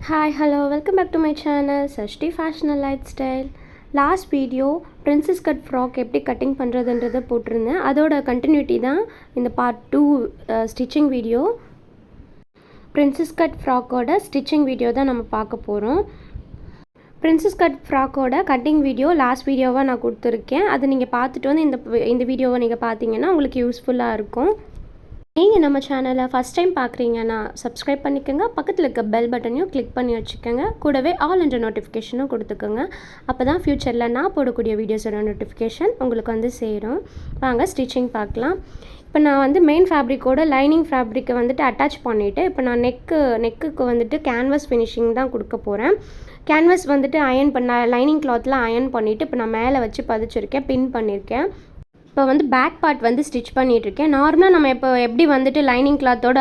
Hi, hello, welcome back to my channel Sashti Fashional Lifestyle. Last video princess cut frock எப்படி cutting பண்ணுறதுன்றதை போட்டிருந்தேன். அதோட continuity தான் இந்த part 2 stitching video. Princess cut ஃப்ராக்கோட stitching video தான் நம்ம பார்க்க போகிறோம். பிரின்சஸ் கட் ஃப்ராக்கோட கட்டிங் வீடியோ லாஸ்ட் வீடியோவாக நான் கொடுத்துருக்கேன். அதை நீங்கள் பார்த்துட்டு வந்து இந்த வீடியோவை நீங்கள் பார்த்தீங்கன்னா உங்களுக்கு யூஸ்ஃபுல்லாக இருக்கும். நீங்கள் நம்ம சேனலை ஃபஸ்ட் டைம் பார்க்குறீங்கன்னா சப்ஸ்கிரைப் பண்ணிக்கோங்க. பக்கத்தில் இருக்க பெல் பட்டனையும் கிளிக் பண்ணி வச்சுக்கோங்க. கூடவே ஆல் என்ற நோட்டிஃபிகேஷனும் கொடுத்துக்கோங்க. அப்போ தான் ஃப்யூச்சரில் நான் போடக்கூடிய வீடியோஸோட நோட்டிஃபிகேஷன் உங்களுக்கு வந்து சேரும். வாங்க ஸ்டிச்சிங் பார்க்கலாம். இப்போ நான் வந்து மெயின் ஃபேப்ரிக்கோட லைனிங் ஃபேப்ரிக்கை வந்துட்டு அட்டாச் பண்ணிவிட்டு இப்போ நான் நெக்குக்கு வந்துட்டு கேன்வாஸ் ஃபினிஷிங் தான் கொடுக்க போகிறேன். கேன்வாஸ் வந்துட்டு அயன் லைனிங் கிளாத்தில் அயன் பண்ணிவிட்டு இப்போ நான் மேலே வச்சு பதிச்சிருக்கேன், பின் பண்ணியிருக்கேன். இப்போ வந்து பேக் பார்ட் வந்து ஸ்டிச் பண்ணிகிட்ருக்கேன். நார்மலாக நம்ம இப்போ எப்படி வந்துட்டு லைனிங் கிளாத்தோட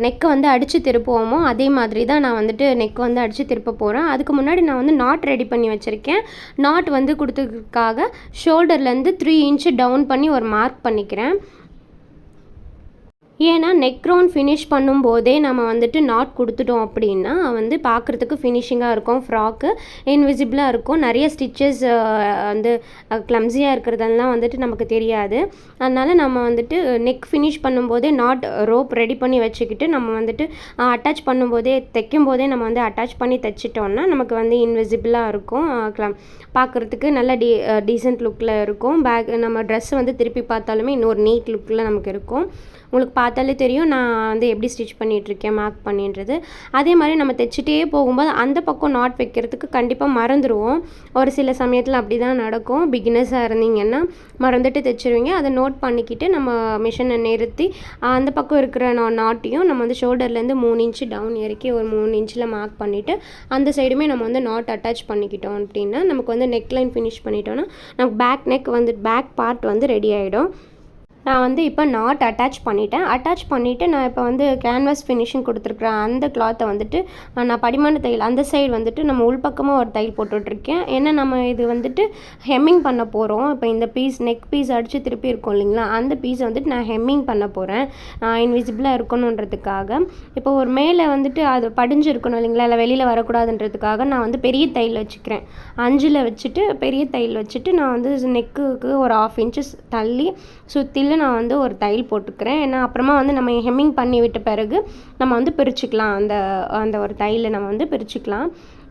நெக்கை வந்து அடித்து திருப்புவோமோ அதே மாதிரி தான் நான் வந்துட்டு நெக் வந்து அடித்து திருப்ப போகிறேன். அதுக்கு முன்னாடி நான் வந்து நாட் ரெடி பண்ணி வச்சுருக்கேன். நாட் வந்து கொடுத்ததுக்காக ஷோல்டர்லேருந்து 3 இன்ச்சு டவுன் பண்ணி ஒரு மார்க் பண்ணிக்கிறேன். ஏன்னா நெக் ரவுண்ட் ஃபினிஷ் பண்ணும்போதே நம்ம வந்துட்டு நாட் கொடுத்துட்டோம் அப்படின்னா வந்து பார்க்குறதுக்கு ஃபினிஷிங்காக இருக்கும். ஃப்ராக்கு இன்விசிபிளாக இருக்கும். நிறைய ஸ்டிச்சஸ் வந்து க்ளம்ஸியாக இருக்கிறதெல்லாம் வந்துட்டு நமக்கு தெரியாது. அதனால் நம்ம வந்துட்டு நெக் ஃபினிஷ் பண்ணும்போதே நாட் ரோப் ரெடி பண்ணி வச்சுக்கிட்டு நம்ம வந்துட்டு அட்டாச் பண்ணும்போதே தைக்கும் போதே நம்ம வந்து அட்டாச் பண்ணி தைச்சிட்டோம்னா நமக்கு வந்து இன்விசிபிளாக இருக்கும். பார்க்குறதுக்கு நல்ல டீசென்ட் லுக்கில் இருக்கும். நம்ம ட்ரெஸ் வந்து திருப்பி பார்த்தாலுமே இன்னொரு நீட் லுக்கில் நமக்கு இருக்கும். உங்களுக்கு பார்த்தாலே தெரியும் நான் வந்து எப்படி ஸ்டிச் பண்ணிகிட்ருக்கேன், மார்க் பண்ணின்றது. அதே மாதிரி நம்ம தைச்சிட்டே போகும்போது அந்த பக்கம் நாட் வைக்கிறதுக்கு கண்டிப்பாக மறந்துடுவோம். ஒரு சில சமயத்தில் அப்படி தான் நடக்கும். பிகினர்ஸாக இருந்தீங்கன்னா மறந்துட்டு தைச்சிருவீங்க. அதை நோட் பண்ணிக்கிட்டு நம்ம மிஷினை நிறுத்தி அந்த பக்கம் இருக்கிற நாட்டையும் நம்ம வந்து ஷோல்டர்லேருந்து 3 இன்ச்சு டவுன் இறக்கி ஒரு 3 இன்ச்சில் மார்க் பண்ணிவிட்டு அந்த சைடுமே நம்ம வந்து நாட் அட்டாச் பண்ணிக்கிட்டோம் அப்படின்னா நமக்கு வந்து நெக் லைன் ஃபினிஷ் பண்ணிட்டோன்னா நமக்கு பேக் நெக் வந்து பேக் பார்ட் வந்து ரெடி ஆகிடும். நான் வந்து இப்போ நாட் அட்டாச் பண்ணிவிட்டு நான் இப்போ வந்து கேன்வாஸ் ஃபினிஷிங் கொடுத்துருக்குறேன். அந்த கிளாத்தை வந்துட்டு நான் படிமான தையல் அந்த சைடு வந்துட்டு நம்ம உள்பக்கமாக ஒரு தையல் போட்டுட்ருக்கேன். ஏன்னா நம்ம இது வந்துட்டு ஹெம்மிங் பண்ண போகிறோம். இப்போ இந்த பீஸ் நெக் பீஸ் அடித்து திருப்பி இருக்கும் இல்லைங்களா, அந்த பீஸை வந்துட்டு நான் ஹெம்மிங் பண்ண போகிறேன் இன்விசிபிளாக இருக்கணுன்றதுக்காக. இப்போ ஒரு மேலே வந்துட்டு அது படிஞ்சு இருக்கணும் இல்லைங்களா, இல்லை வெளியில் வரக்கூடாதுன்றதுக்காக நான் வந்து பெரிய தையல் வச்சுக்கிறேன். 5 வச்சுட்டு பெரிய தையல் வச்சுட்டு நான் வந்து நெக்குக்கு ஒரு 1/2 இன்ச்சஸ் தள்ளி சுற்றில நான் வந்து ஒரு தையல் போட்டுக்கிறேன். ஏன்னா அப்புறமா வந்து நம்ம ஹெம்மிங் பண்ணி விட்ட பிறகு நம்ம வந்து பிரிச்சுக்கலாம். அந்த ஒரு தையலை நம்ம வந்து பிரிச்சுக்கலாம்.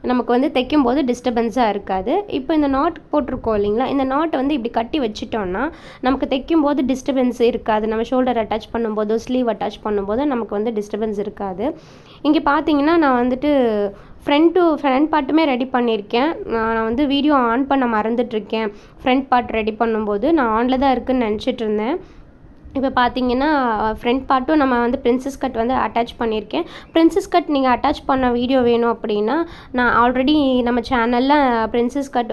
நமக்கு வந்து தைக்கும்போது டிஸ்டர்பன்ஸாக இருக்காது. இப்போ இந்த நாட் போட்டிருக்கோம் இல்லைங்களா, இந்த நாட்டை வந்து இப்படி கட்டி வச்சிட்டோன்னா நமக்கு தைக்கும்போது டிஸ்டர்பன்ஸ் இருக்காது. நம்ம ஷோல்டர் அட்டாச் பண்ணும்போது ஸ்லீவ் அட்டாச் பண்ணும்போது நமக்கு வந்து டிஸ்டர்பன்ஸ் இருக்காது. இங்கே பார்த்தீங்கன்னா நான் வந்துட்டு ஃப்ரண்ட் பார்ட்டுமே ரெடி பண்ணியிருக்கேன். நான் வந்து வீடியோ ஆன் பண்ண மறந்துட்டுருக்கேன். ஃப்ரண்ட் பார்ட் ரெடி பண்ணும்போது நான் ஆனில் தான் இருக்குதுன்னு நினச்சிட்டு இருந்தேன். இப்போ பார்த்தீங்கன்னா ஃப்ரண்ட் பார்ட்டும் நம்ம வந்து பிரின்சஸ் கட் வந்து அட்டாச் பண்ணியிருக்கேன். பிரின்சஸ் கட் நீங்கள் அட்டாச் பண்ண வீடியோ வேணும் அப்படின்னா நான் ஆல்ரெடி நம்ம சேனலில் பிரின்சஸ் கட்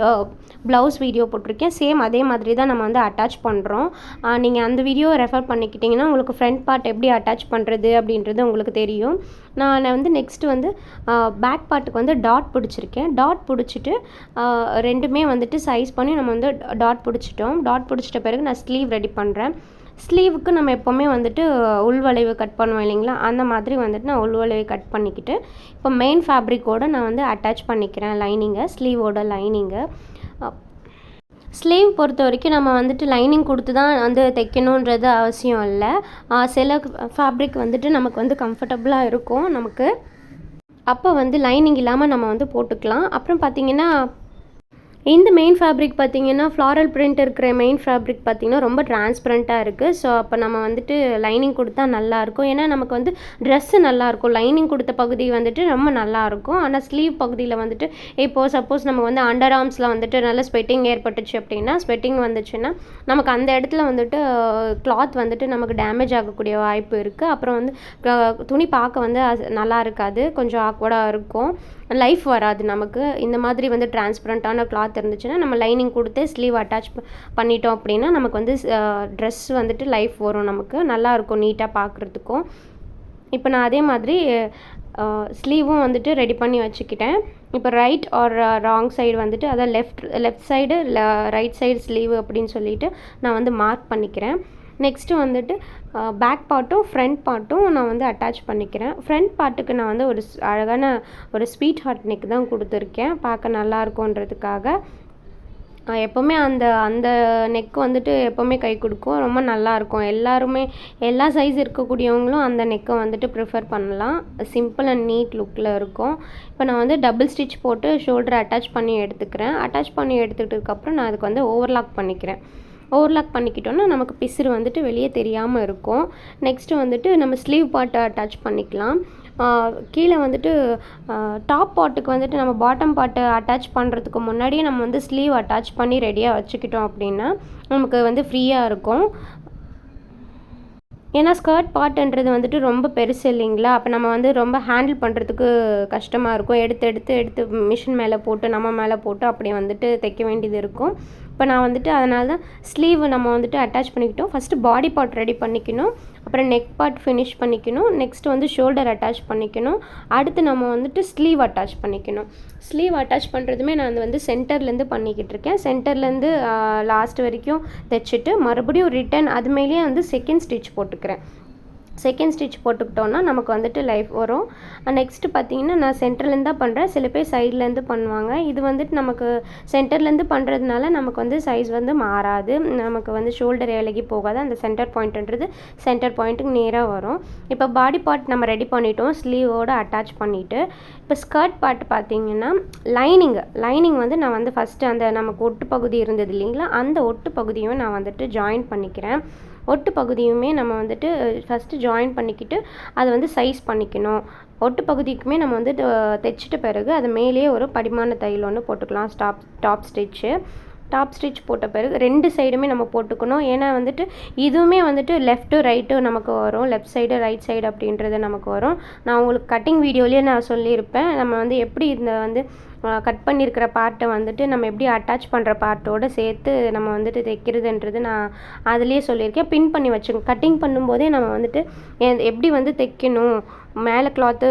ப்ளவுஸ் வீடியோ போட்டிருக்கேன். சேம் அதே மாதிரி தான் நம்ம வந்து அட்டாச் பண்ணுறோம். நீங்கள் அந்த வீடியோவை ரெஃபர் பண்ணிக்கிட்டிங்கன்னா உங்களுக்கு ஃப்ரண்ட் பார்ட் எப்படி அட்டாச் பண்ணுறது அப்படின்றது உங்களுக்கு தெரியும். நான் வந்து நெக்ஸ்ட்டு வந்து பேக் பார்ட்டுக்கு வந்து டாட் பிடிச்சிருக்கேன். டாட் பிடிச்சிட்டு ரெண்டுமே வந்துட்டு சைஸ் பண்ணி நம்ம வந்து டாட் பிடிச்சிட்ட பிறகு நான் ஸ்லீவ் ரெடி பண்ணுறேன். ஸ்லீவுக்கு நம்ம எப்போவுமே வந்துட்டு உள்வளைவு கட் பண்ணுவோம் இல்லைங்களா, அந்த மாதிரி வந்துட்டு நான் உள்வளைவு கட் பண்ணிக்கிட்டு இப்போ மெயின் ஃபேப்ரிக்கோடு நான் வந்து அட்டாச் பண்ணிக்கிறேன் லைனிங்கை, ஸ்லீவோட லைனிங்கை. ஸ்லீவ் பொறுத்த வரைக்கும் நம்ம வந்துட்டு லைனிங் கொடுத்து தான் வந்து தைக்கணுன்றது அவசியம் இல்லை. சில ஃபேப்ரிக் வந்துட்டு நமக்கு வந்து கம்ஃபர்டபுளாக இருக்கும். நமக்கு அப்போ வந்து லைனிங் இல்லாமல் நம்ம வந்து போட்டுக்கலாம். அப்புறம் பார்த்திங்கன்னா இந்த மெயின் ஃபேப்ரிக் பார்த்திங்கன்னா ஃப்ளாரல் பிரிண்ட் இருக்கிற மெயின் ஃபேப்ரிக் பார்த்திங்கன்னா ரொம்ப டிரான்ஸ்பரண்ட்டாக இருக்குது. ஸோ அப்போ நம்ம வந்துட்டு லைனிங் கொடுத்தா நல்லாயிருக்கும். ஏன்னா நமக்கு வந்து ட்ரெஸ்ஸு நல்லாயிருக்கும். லைனிங் கொடுத்த பகுதி வந்துட்டு ரொம்ப நல்லாயிருக்கும். ஆனால் ஸ்லீவ் பகுதியில் வந்துட்டு இப்போது சப்போஸ் நம்ம வந்து அண்டர் ஆர்ம்ஸில் வந்துட்டு நல்ல ஸ்வெட்டிங் ஏற்பட்டுச்சு அப்படின்னா ஸ்வெட்டிங் வந்துச்சுன்னா நமக்கு அந்த இடத்துல வந்துட்டு கிளாத் வந்துட்டு நமக்கு டேமேஜ் ஆகக்கூடிய வாய்ப்பு இருக்குது. அப்புறம் வந்து துணி பார்க்க வந்து நல்லா இருக்காது, கொஞ்சம் ஆக்வர்டாக இருக்கும், லைஃப் வராது நமக்கு. இந்த மாதிரி வந்து டிரான்ஸ்பரண்ட்டான கிளாத் இருந்துச்சுன்னா நம்ம லைனிங் கொடுத்து ஸ்லீவ் அட்டாச் பண்ணிட்டோம் அப்படின்னா நமக்கு வந்து ட்ரெஸ் வந்துட்டு லைஃப் வரும், நமக்கு நல்லாயிருக்கும் நீட்டாக பார்க்குறதுக்கும். இப்போ நான் அதே மாதிரி ஸ்லீவும் வந்துட்டு ரெடி பண்ணி வச்சுக்கிட்டேன். இப்போ ரைட் ஆர் ராங் சைடு வந்துட்டு அதாவது left side right side sleeve அப்படின்னு சொல்லிட்டு நான் வந்து மார்க் பண்ணிக்கிறேன். நெக்ஸ்ட்டு வந்துட்டு பேக் பார்ட்டும் ஃப்ரண்ட் பார்ட்டும் நான் வந்து அட்டாச் பண்ணிக்கிறேன். ஃப்ரண்ட் பார்ட்டுக்கு நான் வந்து ஒரு அழகான ஒரு ஸ்வீட் ஹார்ட் நெக் தான் கொடுத்துருக்கேன், பார்க்க நல்லாயிருக்குன்றதுக்காக. எப்போவுமே அந்த அந்த நெக் வந்துட்டு எப்போவுமே கை கொடுக்கும், ரொம்ப நல்லாயிருக்கும். எல்லாருமே எல்லா சைஸ் இருக்கக்கூடியவங்களும் அந்த நெக்கை வந்துட்டு ப்ரிஃபர் பண்ணலாம். சிம்பிள் அண்ட் நீட் லுக்கில் இருக்கும். இப்போ நான் வந்து டபுள் ஸ்டிச் போட்டு ஷோல்டரை அட்டாச் பண்ணி எடுத்துக்கிறேன். அட்டாச் பண்ணி எடுத்துக்கிட்டதுக்கப்புறம் நான் அதுக்கு வந்து ஓவர்லாக் பண்ணிக்கிறேன். ஓவர்லாக் பண்ணிக்கிட்டோன்னா நமக்கு பிசுறு வந்துட்டு வெளியே தெரியாமல் இருக்கும். நெக்ஸ்ட்டு வந்துட்டு நம்ம ஸ்லீவ் பார்ட்டை அட்டாச் பண்ணிக்கலாம். கீழே வந்துட்டு டாப் பார்ட்டுக்கு வந்துட்டு நம்ம பாட்டம் பார்ட்டை அட்டாச் பண்ணுறதுக்கு முன்னாடியே நம்ம வந்து ஸ்லீவ் அட்டாச் பண்ணி ரெடியாக வச்சுக்கிட்டோம் அப்படின்னா நமக்கு வந்து ஃப்ரீயாக இருக்கும். ஏன்னா ஸ்கர்ட் பார்ட்டுன்றது வந்துட்டு ரொம்ப பெருசு இல்லைங்களா, அப்போ நம்ம வந்து ரொம்ப ஹேண்டில் பண்ணுறதுக்கு கஷ்டமாக இருக்கும். எடுத்து மிஷின் மேலே போட்டு நம்ம மேலே போட்டு அப்படி வந்துட்டு தைக்க வேண்டியது இருக்கும். இப்போ நான் வந்துட்டு அதனால தான் ஸ்லீவ் நம்ம வந்துட்டு அட்டாச் பண்ணிக்கிட்டோம். ஃபஸ்ட்டு பாடி பார்ட் ரெடி பண்ணிக்கணும், அப்புறம் நெக் பார்ட் ஃபினிஷ் பண்ணிக்கணும், நெக்ஸ்ட்டு வந்து ஷோல்டர் அட்டாச் பண்ணிக்கணும், அடுத்து நம்ம வந்துட்டு ஸ்லீவ் அட்டாச் பண்ணிக்கணும். ஸ்லீவ் அட்டாச் பண்ணுறதுமே நான் வந்து சென்டர்லேருந்து பண்ணிக்கிட்டு இருக்கேன். சென்டர்லேருந்து லாஸ்ட் வரைக்கும் தைச்சிட்டு மறுபடியும் ரிட்டன் அது மேலேயே வந்து செகண்ட் ஸ்டிச் போட்டுக்கிறேன். செகண்ட் ஸ்டிச் போட்டுக்கிட்டோன்னா நமக்கு வந்துட்டு லைஃப் வரும். நெக்ஸ்ட்டு பார்த்திங்கன்னா நான் சென்டர்லேருந்து தான் பண்ணுறேன், சில பேர் சைட்லேருந்து பண்ணுவாங்க. இது வந்துட்டு நமக்கு சென்டர்லேருந்து பண்ணுறதுனால நமக்கு வந்து சைஸ் வந்து மாறாது, நமக்கு வந்து ஷோல்டர் இலகி போகாது. அந்த சென்டர் பாயிண்ட்டுன்றது சென்டர் பாயிண்ட்டுக்கு நேராக வரும். இப்போ பாடி பார்ட் நம்ம ரெடி பண்ணிட்டோம், ஸ்லீவோடு அட்டாச் பண்ணிவிட்டு இப்போ ஸ்கர்ட் பார்ட் பார்த்திங்கன்னா லைனிங் வந்து நான் வந்து ஃபஸ்ட்டு அந்த நமக்கு ஒட்டு பகுதி இருந்தது இல்லைங்களா, அந்த ஒட்டு பகுதியும் நான் வந்துட்டு ஜாயின் பண்ணிக்கிறேன். ஒட்டு பகுதியுமே நம்ம வந்துட்டு ஃபஸ்ட்டு ஜாயின் பண்ணிக்கிட்டு அதை வந்து சைஸ் பண்ணிக்கணும். ஒட்டு பகுதிக்குமே நம்ம வந்து தைச்சிட்ட பிறகு அது மேலேயே ஒரு படிமான தையல் ஒன்று போட்டுக்கலாம். டாப் ஸ்டிச் போட்ட பிறகு 2 சைடுமே நம்ம போட்டுக்கணும். ஏன்னா வந்துட்டு இதுவுமே வந்துட்டு லெஃப்ட்டு ரைட்டு நமக்கு வரும், லெஃப்ட் சைடு ரைட் சைடு அப்படின்றது நமக்கு வரும். நான் உங்களுக்கு கட்டிங் வீடியோலேயே நான் சொல்லியிருப்பேன், நம்ம வந்து எப்படி இந்த வந்து கட் பண்ணியிருக்கிற பார்ட்டை வந்துட்டு நம்ம எப்படி அட்டாச் பண்ணுற பார்ட்டோடு சேர்த்து நம்ம வந்துட்டு தைக்கிறதுன்றது நான் அதுலேயே சொல்லியிருக்கேன். பின் பண்ணி வச்சுக்கணும். கட்டிங் பண்ணும்போதே நம்ம வந்துட்டு எப்படி வந்து தைக்கணும், மேலே கிளாத்து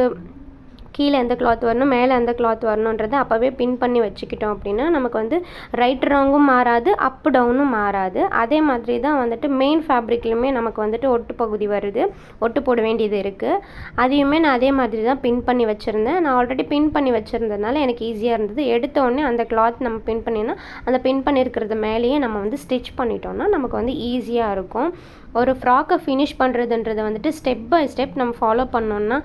கீழே எந்த கிளாத் வரணும், மேலே எந்த கிளாத் வரணுன்றதை அப்போவே பின் பண்ணி வச்சுக்கிட்டோம் அப்படின்னா நமக்கு வந்து ரைட் ராங்கும் மாறாது, அப் டவுனும் மாறாது. அதே மாதிரி தான் வந்துட்டு மெயின் ஃபேப்ரிக்லையுமே நமக்கு வந்துட்டு ஒட்டு பகுதி வருது, ஒட்டு போட வேண்டியது இருக்குது. அதையுமே நான் அதே மாதிரி தான் பின் பண்ணி வச்சுருந்தேன். நான் ஆல்ரெடி பின் பண்ணி வச்சுருந்ததுனால எனக்கு ஈஸியாக இருந்தது. எடுத்தோடனே அந்த கிளாத் நம்ம பின் பண்ணினா அந்த பின் பண்ணியிருக்கிறது மேலேயே நம்ம வந்து ஸ்டிச் பண்ணிட்டோம்னா நமக்கு வந்து ஈஸியாக இருக்கும். ஒரு ஃப்ராக்கை ஃபினிஷ் பண்ணுறதுன்றதை வந்துட்டு ஸ்டெப் பை ஸ்டெப் நம்ம ஃபாலோ பண்ணோன்னா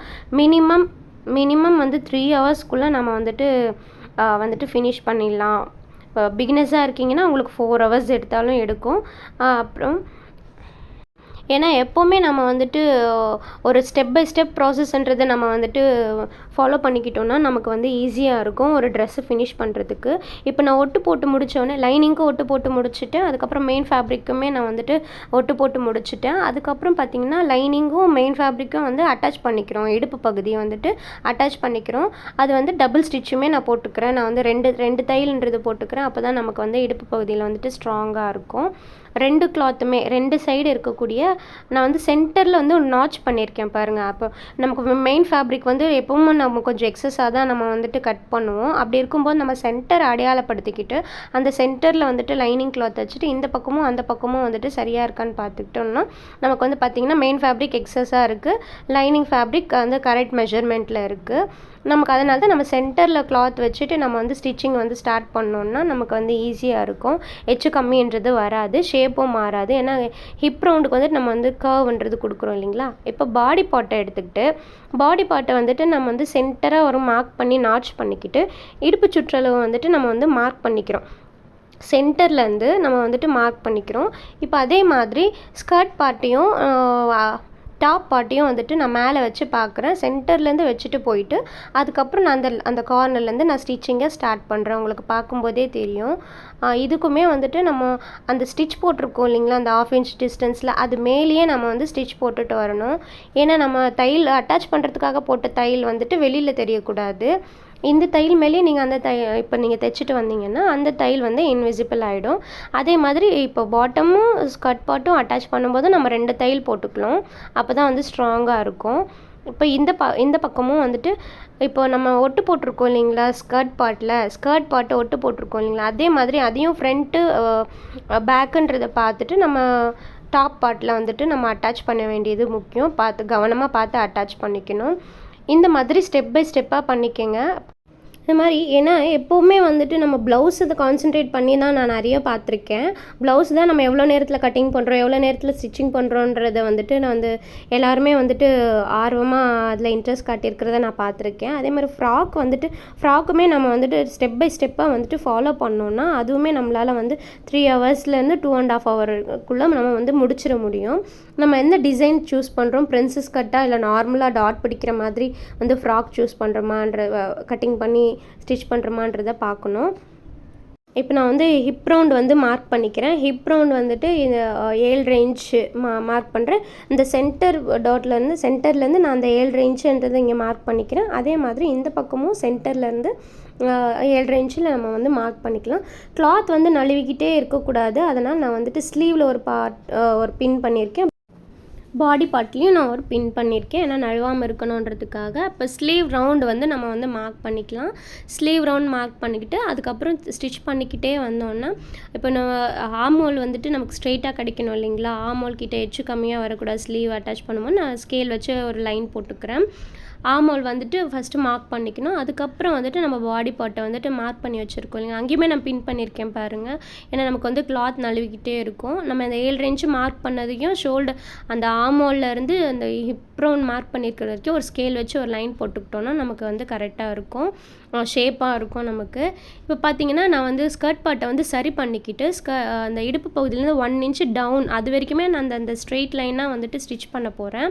மினிமம் வந்து 3 ஹவர்ஸ்க்குள்ளே நம்ம வந்துட்டு ஃபினிஷ் பண்ணிடலாம். இப்போ பிகினர்ஸாக இருக்கீங்கன்னா உங்களுக்கு 4 ஹவர்ஸ் எடுத்தாலும் எடுக்கும். அப்புறம் ஏன்னா எப்போவுமே நம்ம வந்துட்டு ஒரு ஸ்டெப் பை ஸ்டெப் ப்ராசஸ்ன்றதை நம்ம வந்துட்டு ஃபாலோ பண்ணிக்கிட்டோன்னா நமக்கு வந்து ஈஸியாக இருக்கும் ஒரு ட்ரெஸ்ஸு ஃபினிஷ் பண்ணுறதுக்கு. இப்போ நான் ஒட்டு போட்டு முடித்தோடனே லைனிங்க்கும் ஒட்டு போட்டு முடிச்சுட்டேன், அதுக்கப்புறம் மெயின் ஃபேப்ரிக்குமே நான் வந்துட்டு ஒட்டு போட்டு முடிச்சுட்டேன். அதுக்கப்புறம் பார்த்திங்கன்னா லைனிங்கும் மெயின் ஃபேப்ரிக்கும் வந்து அட்டாச் பண்ணிக்கிறோம், இடுப்பு பகுதியை வந்துட்டு அட்டாச் பண்ணிக்கிறோம். அது வந்து டபுள் ஸ்டிச்சுமே நான் போட்டுக்கிறேன். நான் வந்து ரெண்டு தையல்ன்றது போட்டுக்கிறேன். அப்போ தான் நமக்கு வந்து இடுப்பு பகுதியில் வந்துட்டு ஸ்ட்ராங்காக இருக்கும். 2 கிளாத்துமே 2 சைடு இருக்கக்கூடிய நான் வந்து சென்டரில் வந்து ஒரு நாச் பண்ணியிருக்கேன் பாருங்கள். அப்போ நமக்கு மெயின் ஃபேப்ரிக் வந்து எப்பவும் நம்ம கொஞ்சம் எக்ஸஸாக தான் நம்ம வந்துட்டு கட் பண்ணுவோம். அப்படி இருக்கும்போது நம்ம சென்டர் அடையாளப்படுத்திக்கிட்டு அந்த சென்டரில் வந்துட்டு லைனிங் கிளாத் வச்சுட்டு இந்த பக்கமும் அந்த பக்கமும் வந்துட்டு சரியாக இருக்கான்னு பார்த்துக்கிட்டோம்னா நமக்கு வந்து பார்த்திங்கன்னா மெயின் ஃபேப்ரிக் எக்ஸஸாக இருக்குது, லைனிங் ஃபேப்ரிக் வந்து கரெக்ட் மெஷர்மெண்ட்டில் இருக்குது. நமக்கு அதனால தான் நம்ம சென்டரில் கிளாத் வச்சுட்டு நம்ம வந்து ஸ்டிச்சிங் வந்து ஸ்டார்ட் பண்ணோன்னா நமக்கு வந்து ஈஸியாக இருக்கும். எச்சு கம்மின்றது வராது, ஷேப்பும் மாறாது. ஏன்னா ஹிப் ரவுண்டுக்கு வந்துட்டு நம்ம வந்து கர்வ்ன்றது கொடுக்குறோம் இல்லைங்களா. இப்போ பாடி பார்ட்டை எடுத்துக்கிட்டு பாடி பார்ட்டை வந்துட்டு நம்ம வந்து சென்டராக ஒரு மார்க் பண்ணி நாச் பண்ணிக்கிட்டு இடுப்பு சுற்றளவு வந்துட்டு நம்ம வந்து மார்க் பண்ணிக்கிறோம். சென்டர்லேருந்து நம்ம வந்துட்டு மார்க் பண்ணிக்கிறோம். இப்போ அதே மாதிரி ஸ்கர்ட் பார்ட்டையும் டாப் பார்ட்டையும் வந்துட்டு நான் மேலே வச்சு பார்க்குறேன். சென்டர்லேருந்து வச்சுட்டு போயிட்டு அதுக்கப்புறம் நான் அந்த கார்னர்லேருந்து நான் ஸ்டிச்சிங்கை ஸ்டார்ட் பண்ணுறேன். உங்களுக்கு பார்க்கும்போதே தெரியும். இதுக்குமே வந்துட்டு நம்ம அந்த ஸ்டிச் போட்டிருக்கோம் இல்லைங்களா, அந்த 1/2 இன்ச் டிஸ்டன்ஸில் அது மேலேயே நம்ம வந்து ஸ்டிச் போட்டுட்டு வரணும். ஏன்னா நம்ம தையல் அட்டாச் பண்ணுறதுக்காக போட்ட தையல் வந்துட்டு வெளியில் தெரியக்கூடாது. இந்த தையல் மேலேயே நீங்கள் அந்த இப்போ நீங்கள் தைச்சிட்டு வந்தீங்கன்னா அந்த தையல் வந்து இன்விசிபிள் ஆகிடும். அதே மாதிரி இப்போ பாட்டமும் ஸ்கர்ட் பார்ட்டும் அட்டாச் பண்ணும்போது நம்ம 2 தையல் போட்டுக்கலாம், அப்போ தான் வந்து ஸ்ட்ராங்காக இருக்கும். இப்போ இந்த பக்கமும் வந்துட்டு இப்போ நம்ம ஒட்டு போட்டிருக்கோம் இல்லைங்களா, ஸ்கர்ட் பார்ட்டை ஒட்டு போட்டிருக்கோம் இல்லைங்களா, அதே மாதிரி அதையும் ஃப்ரண்ட்டு பேக்குன்றதை பார்த்துட்டு நம்ம டாப் பார்ட்டில் வந்துட்டு நம்ம அட்டாச் பண்ண வேண்டியது முக்கியம். கவனமாக பார்த்து அட்டாச் பண்ணிக்கணும். இந்த மாதிரி ஸ்டெப் பை ஸ்டெப்பாக பண்ணிக்கங்க. இந்த மாதிரி ஏன்னா எப்போவுமே வந்துட்டு நம்ம ப்ளவுஸ் இதை கான்சென்ட்ரேட் பண்ணி தான் நான் நிறைய பார்த்துருக்கேன். ப்ளவுஸ் தான் நம்ம எவ்வளோ நேரத்தில் கட்டிங் பண்ணுறோம், எவ்வளோ நேரத்தில் ஸ்டிச்சிங் பண்ணுறோன்றத வந்துட்டு நான் எல்லாருமே வந்துட்டு ஆர்வமாக அதில் இன்ட்ரெஸ்ட் காட்டியிருக்கிறத நான் பார்த்துருக்கேன். அதே மாதிரி ஃப்ராக்குமே நம்ம வந்துட்டு ஸ்டெப் பை ஸ்டெப்பாக வந்துட்டு ஃபாலோ பண்ணோன்னா அதுவுமே நம்மளால் 3 ஹவர்ஸ்லேருந்து 2.5 ஹவருக்குள்ளே நம்ம முடிச்சிட முடியும். நம்ம எந்த டிசைன் சூஸ் பண்ணுறோம், பிரின்சஸ் கட்டாக இல்லை நார்மலாக டாட் பிடிக்கிற மாதிரி ஃப்ராக் சூஸ் பண்ணுறோமான்ற கட்டிங் பண்ணி ஸ்டிச் பண்ணுறோமான்றதை பார்க்கணும். இப்போ நான் ஹிப் ரவுண்ட் மார்க் பண்ணிக்கிறேன். ஹிப் ரவுண்ட் வந்துட்டு இந்த 7 ரேஞ்சு மார்க் பண்ணுறேன். இந்த சென்டர்லேருந்து நான் அந்த 7 ரேஞ்சுன்றதை இங்கே மார்க் பண்ணிக்கிறேன். அதே மாதிரி இந்த பக்கமும் சென்டர்லேருந்து 7 ரேஞ்சில் நம்ம மார்க் பண்ணிக்கலாம். கிளாத் நழுவிக்கிட்டே இருக்கக்கூடாது. அதனால் நான் ஸ்லீவில் ஒரு பின் பண்ணியிருக்கேன். பாடி பார்ட்லேயும் நான் ஒரு பின் பண்ணியிருக்கேன், ஏன்னா நழுவாமல் இருக்கணுன்றதுக்காக. இப்போ ஸ்லீவ் ரவுண்டு நம்ம மார்க் பண்ணிக்கலாம். ஸ்லீவ் ரவுண்ட் மார்க் பண்ணிக்கிட்டு அதுக்கப்புறம் ஸ்டிச் பண்ணிக்கிட்டே வந்தோன்னா, இப்போ நம்ம ஆமோல் நமக்கு ஸ்ட்ரெயிட்டாக கிடைக்கணும் இல்லைங்களா? ஆமோல் கிட்ட எச்சு கம்மியாக வரக்கூடாது. ஸ்லீவ் அட்டாச் பண்ணும்போது நான் ஸ்கேல் வச்சு ஒரு லைன் போட்டுக்கிறேன். ஆமோல் ஃபஸ்ட்டு மார்க் பண்ணிக்கணும். அதுக்கப்புறம் நம்ம பாடி பார்ட்டை மார்க் பண்ணி வச்சுருக்கோம் இல்லைங்க, அங்கேயுமே நான் பின் பண்ணியிருக்கேன் பாருங்கள். ஏன்னா நமக்கு கிளாத் நழுவிக்கிட்டே இருக்கும். நம்ம இந்த 7 ரேஞ்சு மார்க் பண்ணதையும் ஷோல்டர் அந்த ஆமோல்லேருந்து அந்த ஹிப் ரவுண்ட் மார்க் பண்ணியிருக்கிற வரைக்கும் ஒரு ஸ்கேல் வச்சு ஒரு லைன் போட்டுக்கிட்டோன்னா நமக்கு கரெக்டாக இருக்கும், ஷேப்பாக இருக்கும் நமக்கு. இப்போ பார்த்தீங்கன்னா நான் ஸ்கர்ட் பார்ட்டை சரி பண்ணிக்கிட்டு அந்த இடுப்பு பகுதியிலேருந்து 1 இன்ச்சு டவுன் அது வரைக்குமே நான் அந்த ஸ்ட்ரெயிட் லைனாக ஸ்டிச் பண்ண போகிறேன்.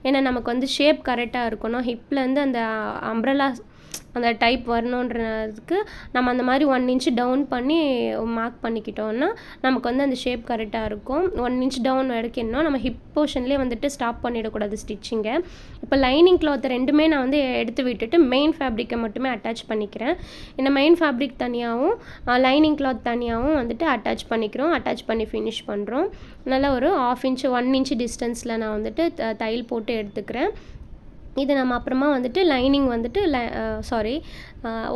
ஏன்னா நமக்கு ஷேப் கரெக்டாக இருக்கணும். ஹிப்லேருந்து அந்த அம்ப்ரெல்லா அந்த டைப் வரணுன்றதுக்கு நம்ம அந்த மாதிரி 1 இன்ச்சு டவுன் பண்ணி மார்க் பண்ணிக்கிட்டோன்னா நமக்கு அந்த ஷேப் கரெக்டாக இருக்கும். 1 இன்ச் டவுன் வரைக்கும் நம்ம ஹிப் போர்ஷன்லேயே ஸ்டாப் பண்ணிடக்கூடாது ஸ்டிச்சிங்கை. இப்போ லைனிங் கிளாத் ரெண்டுமே நான் எடுத்து விட்டுட்டு மெயின் ஃபேப்ரிக்கை மட்டுமே அட்டாச் பண்ணிக்கிறேன். இந்த மெயின் ஃபேப்ரிக் தனியாகவும் லைனிங் கிளாத் தனியாகவும் அட்டாச் பண்ணிக்கிறோம். அட்டாச் பண்ணி ஃபினிஷ் பண்ணுறோம். நல்லா ஒரு 1/2 இன்ச்சு 1 இன்ச்சு டிஸ்டன்ஸில் நான் தையல் போட்டு எடுத்துக்கிறேன். இது நம்ம அப்புறமா லைனிங்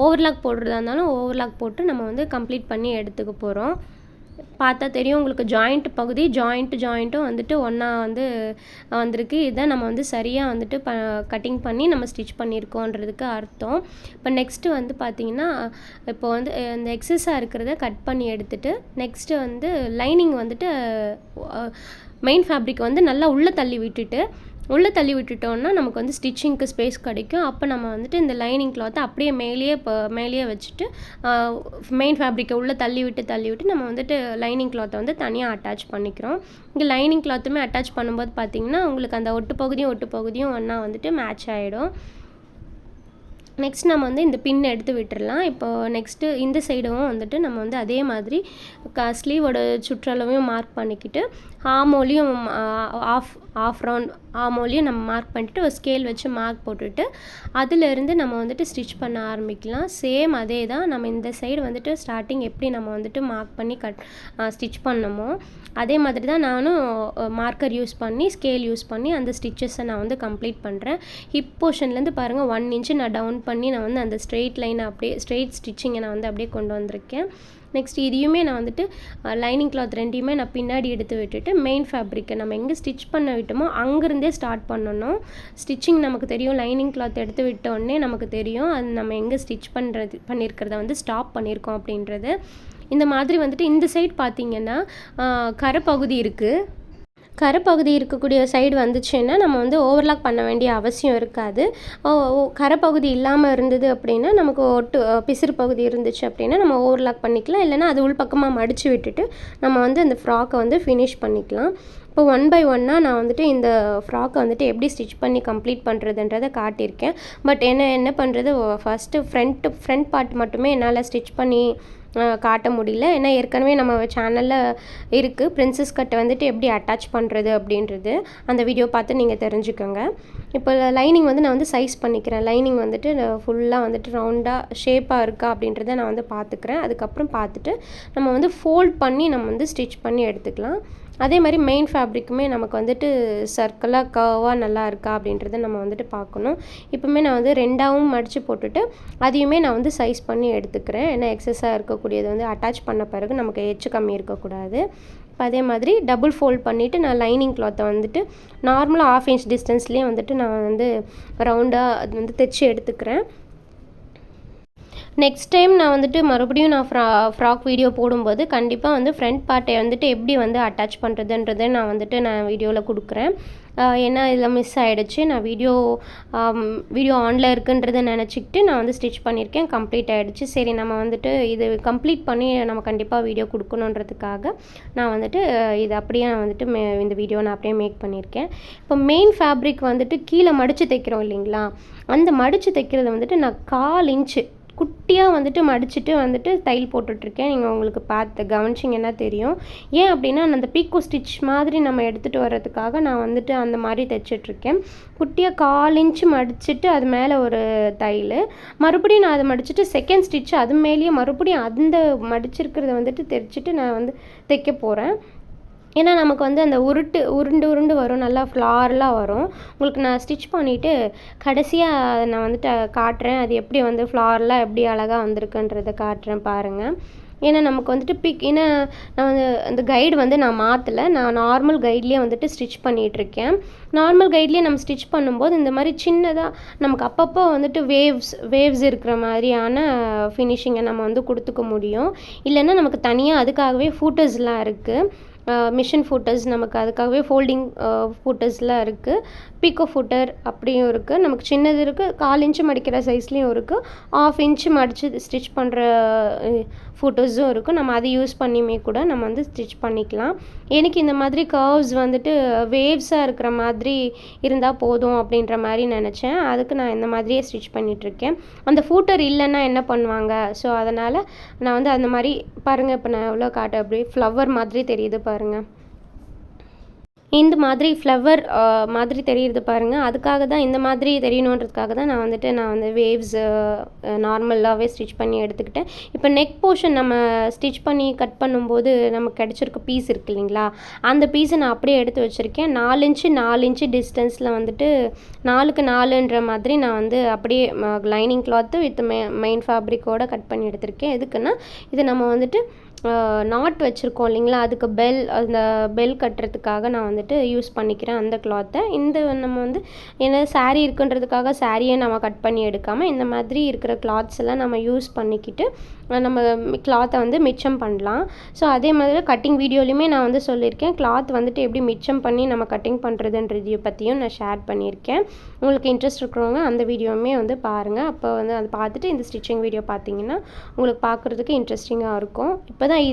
ஓவர்லாக் போடுறதா இருந்தாலும் ஓவர்லாக் போட்டு நம்ம கம்ப்ளீட் பண்ணி எடுத்துக்க போகிறோம். பார்த்தா தெரியும் உங்களுக்கு ஜாயிண்ட்டும் ஒன்றா வந்திருக்கு. இதான் நம்ம சரியாக கட்டிங் பண்ணி நம்ம ஸ்டிச் பண்ணியிருக்கோன்றதுக்கு அர்த்தம். இப்போ நெக்ஸ்ட்டு பார்த்தீங்கன்னா, இப்போ இந்த எக்ஸஸாக இருக்கிறத கட் பண்ணி எடுத்துகிட்டு நெக்ஸ்ட்டு லைனிங் மெயின் ஃபேப்ரிக் நல்லா உள்ளே தள்ளி விட்டுட்டோன்னா நமக்கு ஸ்டிச்சிங்க்கு ஸ்பேஸ் கிடைக்கும். அப்போ நம்ம இந்த லைனிங் கிளாத்தை அப்படியே மேலேயே வச்சுட்டு மெயின் ஃபேப்ரிக்கை உள்ளே தள்ளி விட்டு நம்ம லைனிங் கிளாத்தை தனியாக அட்டாச் பண்ணிக்கிறோம். இங்கே லைனிங் கிளாத்துமே அட்டாச் பண்ணும்போது பார்த்திங்கன்னா உங்களுக்கு அந்த ஒட்டு பகுதியும் ஒன்றா மேட்ச் ஆகிடும். நெக்ஸ்ட் நம்ம இந்த பின் எடுத்து விட்டுடலாம். இப்போது நெக்ஸ்ட்டு இந்த சைடும் நம்ம அதே மாதிரி ஸ்லீவோட சுற்றளவையும் மார்க் பண்ணிக்கிட்டு ஆமோலையும் ஆஃப் ரவுண்ட் ஆமோலையும் நம்ம மார்க் பண்ணிவிட்டு ஒரு ஸ்கேல் வச்சு மார்க் போட்டுட்டு அதிலேருந்து நம்ம ஸ்டிச் பண்ண ஆரம்பிக்கலாம். சேம் அதே தான். நம்ம இந்த சைடு ஸ்டார்டிங் எப்படி நம்ம மார்க் பண்ணி ஸ்டிச் பண்ணமோ அதே மாதிரி தான் நானும் மார்க்கர் யூஸ் பண்ணி ஸ்கேல் யூஸ் பண்ணி அந்த ஸ்டிச்சஸை நான் கம்ப்ளீட் பண்ணுறேன். ஹிப் போர்ஷன்லேருந்து பாருங்கள் 1 இன்ச்சு நான் டவுன் பண்ணி நான் அந்த ஸ்ட்ரெயிட் லைனை அப்படியே ஸ்ட்ரெயிட் ஸ்டிச்சிங்கை நான் அப்படியே கொண்டு வந்திருக்கேன். நெக்ஸ்ட் இதையுமே நான் லைனிங் கிளாத் ரெண்டையுமே நான் பின்னாடி எடுத்து விட்டுட்டு மெயின் ஃபேப்ரிக்கை நம்ம எங்கே ஸ்டிச் பண்ண விட்டோமோ அங்கேருந்தே ஸ்டார்ட் பண்ணணும். ஸ்டிச்சிங் நமக்கு தெரியும், லைனிங் கிளாத் எடுத்து விட்டோடனே நமக்கு தெரியும் அது நம்ம எங்கே ஸ்டிச் பண்ணியிருக்கிறத ஸ்டாப் பண்ணியிருக்கோம் அப்படின்றது. இந்த மாதிரி இந்த சைடு பார்த்திங்கன்னா கரைப்பகுதி இருக்குது. கரைப்பகுதி இருக்கக்கூடிய சைடு வந்துச்சுன்னா நம்ம ஓவர்லாக் பண்ண வேண்டிய அவசியம் இருக்காது. கரைப்பகுதி இல்லாமல் இருந்தது அப்படின்னா நமக்கு பிசிறு பகுதி இருந்துச்சு அப்படின்னா நம்ம ஓவர்லாக் பண்ணிக்கலாம். இல்லைனா அது உள்பக்கமாக மடித்து விட்டுட்டு நம்ம அந்த ஃப்ராக்கை ஃபினிஷ் பண்ணிக்கலாம். இப்போ 1 by 1 நான் இந்த ஃப்ராக்கை எப்படி ஸ்டிச் பண்ணி கம்ப்ளீட் பண்ணுறதுன்றதை காட்டியிருக்கேன். பட் என்ன பண்ணுறது, ஃபஸ்ட்டு ஃப்ரண்ட் பார்ட் மட்டுமே என்னால் ஸ்டிச் பண்ணி காட்ட முடியல. ஏன்னா ஏற்கனவே நம்ம சேனலில் இருக்குது பிரின்சஸ் கட்டை எப்படி அட்டாச் பண்ணுறது அப்படின்றது, அந்த வீடியோ பார்த்து நீங்கள் தெரிஞ்சுக்கோங்க. இப்போ லைனிங் நான் சைஸ் பண்ணிக்கிறேன். லைனிங் ஃபுல்லாக ரவுண்டாக ஷேப்பாக இருக்கா அப்படின்றத நான் பார்த்துக்கிறேன். அதுக்கப்புறம் பார்த்துட்டு நம்ம ஃபோல்ட் பண்ணி நம்ம ஸ்டிச் பண்ணி எடுத்துக்கலாம். அதே மாதிரி மெயின் ஃபேப்ரிக்குமே நமக்கு சர்க்கிளாக கர்வாக நல்லா இருக்கா அப்படின்றத நம்ம பார்க்கணும். இப்போவுமே நான் 2ஆகவும் மடித்து போட்டுட்டு அதையுமே நான் சைஸ் பண்ணி எடுத்துக்கிறேன். ஏன்னா எக்ஸஸாக இருக்கக்கூடியது அட்டாச் பண்ண பிறகு நமக்கு எச்சு கம்மி இருக்கக்கூடாது. இப்போ அதே மாதிரி டபுள் ஃபோல்ட் பண்ணிவிட்டு நான் லைனிங் கிளாத்தை வந்துட்டு நார்மலாக 1/2 இன்ச் டிஸ்டன்ஸ்லேயே வந்துட்டு நான் வந்து ரவுண்டாக அது வந்து தைச்சி எடுத்துக்கிறேன். நெக்ஸ்ட் டைம் நான் வந்துட்டு மறுபடியும் நான் ஃப்ராக் வீடியோ போடும்போது கண்டிப்பாக வந்து ஃப்ரண்ட் பார்ட்டை வந்துட்டு எப்படி வந்து அட்டாச் பண்ணுறதுன்றதை நான் வந்துட்டு நான் வீடியோவில் கொடுக்குறேன். ஏன்னா இதில் மிஸ் ஆகிடுச்சு. நான் வீடியோ ஆனில் இருக்குன்றதை நினச்சிக்கிட்டு நான் வந்து ஸ்டிச் பண்ணியிருக்கேன். கம்ப்ளீட் ஆகிடுச்சு. சரி நம்ம வந்துட்டு இது கம்ப்ளீட் பண்ணி நம்ம கண்டிப்பாக வீடியோ கொடுக்கணுன்றதுக்காக நான் வந்துட்டு இது அப்படியே நான் வந்துட்டு இந்த வீடியோ நான் அப்படியே மேக் பண்ணியிருக்கேன். இப்போ மெயின் ஃபேப்ரிக் வந்துட்டு கீழே மடித்து தைக்கிறோம் இல்லைங்களா, அந்த மடித்து தைக்கிறது வந்துட்டு நான் 1/4 இன்ச்சு குட்டியாக வந்துட்டு மடிச்சுட்டு வந்துட்டு தையல் போட்டுட்ருக்கேன். நீங்கள் உங்களுக்கு கவனிச்சிங்கன்னா தெரியும். ஏன் அப்படின்னா அந்த பீக்கோ ஸ்டிச் மாதிரி நம்ம எடுத்துகிட்டு வர்றதுக்காக நான் வந்துட்டு அந்த மாதிரி தைச்சிட்ருக்கேன். குட்டியாக 1/4 இன்ச்சு மடிச்சுட்டு அது மேலே ஒரு தையல், மறுபடியும் நான் அதை மடிச்சுட்டு செகண்ட் ஸ்டிச் அது மேலேயே மறுபடியும் அந்த மடிச்சிருக்கிறத வந்துட்டு தைச்சிட்டு நான் வந்து தைக்க போகிறேன். ஏன்னா நமக்கு வந்து அந்த உருண்டு வரும், நல்லா ஃப்ளாரலாக வரும். உங்களுக்கு நான் ஸ்டிச் பண்ணிவிட்டு கடைசியாக நான் வந்துட்டு காட்டுறேன், அது எப்படி வந்து ஃப்ளாரலாக எப்படி அழகாக வந்திருக்குன்றதை காட்டுறேன் பாருங்கள். ஏன்னா நமக்கு வந்துட்டு ஏன்னா நான் வந்து அந்த கைடு வந்து நான் மாற்றலை, நான் நார்மல் கைட்லேயே வந்துட்டு ஸ்டிச் பண்ணிகிட்ருக்கேன். நார்மல் கைட்லேயே நம்ம ஸ்டிச் பண்ணும்போது இந்த மாதிரி சின்னதாக நமக்கு அப்பப்போ வந்துட்டு வேவ்ஸ் இருக்கிற மாதிரியான ஃபினிஷிங்கை நம்ம வந்து கொடுத்துக்க முடியும். இல்லைன்னா நமக்கு தனியாக அதுக்காகவே ஃபூட்டர்ஸ்லாம் இருக்குது. மிஷின் ஃபூட்டர்ஸ் நமக்கு அதுக்காகவே ஃபோல்டிங் ஃபூட்டர்ஸ்லாம் இருக்குது. பீக்கோ ஃபூட்டர் அப்படியும் இருக்குது. நமக்கு சின்னது இருக்குது, 1/4 இன்ச்சு மடிக்கிற சைஸ்லேயும் இருக்குது, 1/2 இன்ச்சு மடித்து ஸ்டிச் பண்ணுற ஃபூட்டர்ஸும் இருக்குது. நம்ம அதை யூஸ் பண்ணியுமே கூட நம்ம வந்து ஸ்டிச் பண்ணிக்கலாம். எனக்கு இந்த மாதிரி கர்வ்ஸ் வந்துட்டு வேவ்ஸாக இருக்கிற மாதிரி இருந்தால் போதும் அப்படின்ற மாதிரி நினச்சேன். அதுக்கு நான் இந்த மாதிரியே ஸ்டிச் பண்ணிகிட்ருக்கேன். அந்த ஃபூட்டர் இல்லைன்னா என்ன பண்ணுவாங்க, ஸோ அதனால் நான் வந்து அந்த மாதிரி பாருங்கள். இப்போ நான் எவ்வளோ காட்ட அப்படியே ஃப்ளவர் மாதிரி தெரியுது பாருங்கள். இந்த மாதிரி ஃப்ளவர் மாதிரி தெரியுது பாருங்கள். அதுக்காக தான், இந்த மாதிரி தெரியணுன்றதுக்காக தான் நான் வந்து வேவ்ஸ் நார்மலாகவே ஸ்டிச் பண்ணி எடுத்துக்கிட்டேன். இப்போ நெக் போர்ஷன் நம்ம ஸ்டிச் பண்ணி கட் பண்ணும்போது நமக்கு கிடச்சிருக்க பீஸ் இருக்குது இல்லைங்களா, அந்த பீஸை நான் அப்படியே எடுத்து வச்சுருக்கேன். 4 இன்ச்சு டிஸ்டன்ஸில் வந்துட்டு 4க்கு 4ன்ற மாதிரி நான் வந்து அப்படியே லைனிங் கிளாத்து வித் மெயின் ஃபேப்ரிக்கோடு கட் பண்ணி எடுத்திருக்கேன். எதுக்குன்னா இது நம்ம வந்துட்டு நாட் வச்சுருக்கோம் இல்லைங்களா, அதுக்கு அந்த பெல் கட்டுறதுக்காக நான் வந்துட்டு யூஸ் பண்ணிக்கிறேன் அந்த கிளாத்தை. நம்ம வந்து ஏன்னா சாரீ இருக்குன்றதுக்காக சாரியை நம்ம கட் பண்ணி எடுக்காமல் இந்த மாதிரி இருக்கிற கிளாத்ஸ் எல்லாம் நம்ம யூஸ் பண்ணிக்கிட்டு நம்ம கிளாத்தை வந்து மிச்சம் பண்ணலாம். ஸோ அதே மாதிரி கட்டிங் வீடியோலையுமே நான் வந்து சொல்லியிருக்கேன், கிளாத் வந்துட்டு எப்படி மிச்சம் பண்ணி நம்ம கட்டிங் பண்ணுறதுன்றதை பற்றியும் நான் ஷேர் பண்ணியிருக்கேன். உங்களுக்கு இன்ட்ரெஸ்ட் இருக்கிறவங்க அந்த வீடியோவுமே வந்து பாருங்கள். அப்போ வந்து அதை பார்த்துட்டு இந்த ஸ்டிச்சிங் வீடியோ பார்த்தீங்கன்னா உங்களுக்கு பார்க்குறதுக்கு இன்ட்ரெஸ்டிங்காக இருக்கும். இப்போ தான்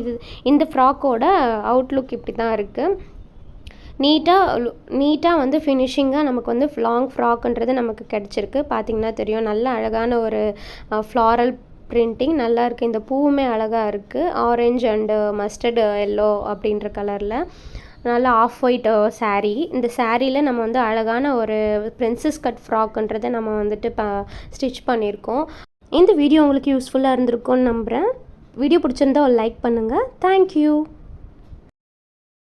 இந்த ஃப்ராக்கோட அவுட்லுக் இப்படி தான் இருக்குது. நீட்டாக வந்து ஃபினிஷிங்காக நமக்கு வந்து லாங் ஃப்ராக்குன்றது நமக்கு கிடச்சிருக்கு. பார்த்திங்கன்னா தெரியும், நல்ல அழகான ஒரு ஃப்ளாரல் பிரிண்டிங் நல்லா இருக்குது. இந்த பூவுமே அழகாக இருக்குது, ஆரஞ்சு அண்டு மஸ்டர்டு எல்லோ அப்படின்ற கலரில் நல்லா ஆஃப் ஒயிட் சாரீ. இந்த சாரியில் நம்ம வந்து அழகான ஒரு பிரின்சஸ் கட் ஃப்ராக்குன்றதை நம்ம வந்துட்டு ஸ்டிச் பண்ணியிருக்கோம். இந்த வீடியோ உங்களுக்கு யூஸ்ஃபுல்லாக இருந்திருக்கும்னு நம்புகிறேன். வீடியோ பிடிச்சிருந்தா ஒரு லைக் பண்ணுங்கள். தேங்க்யூ.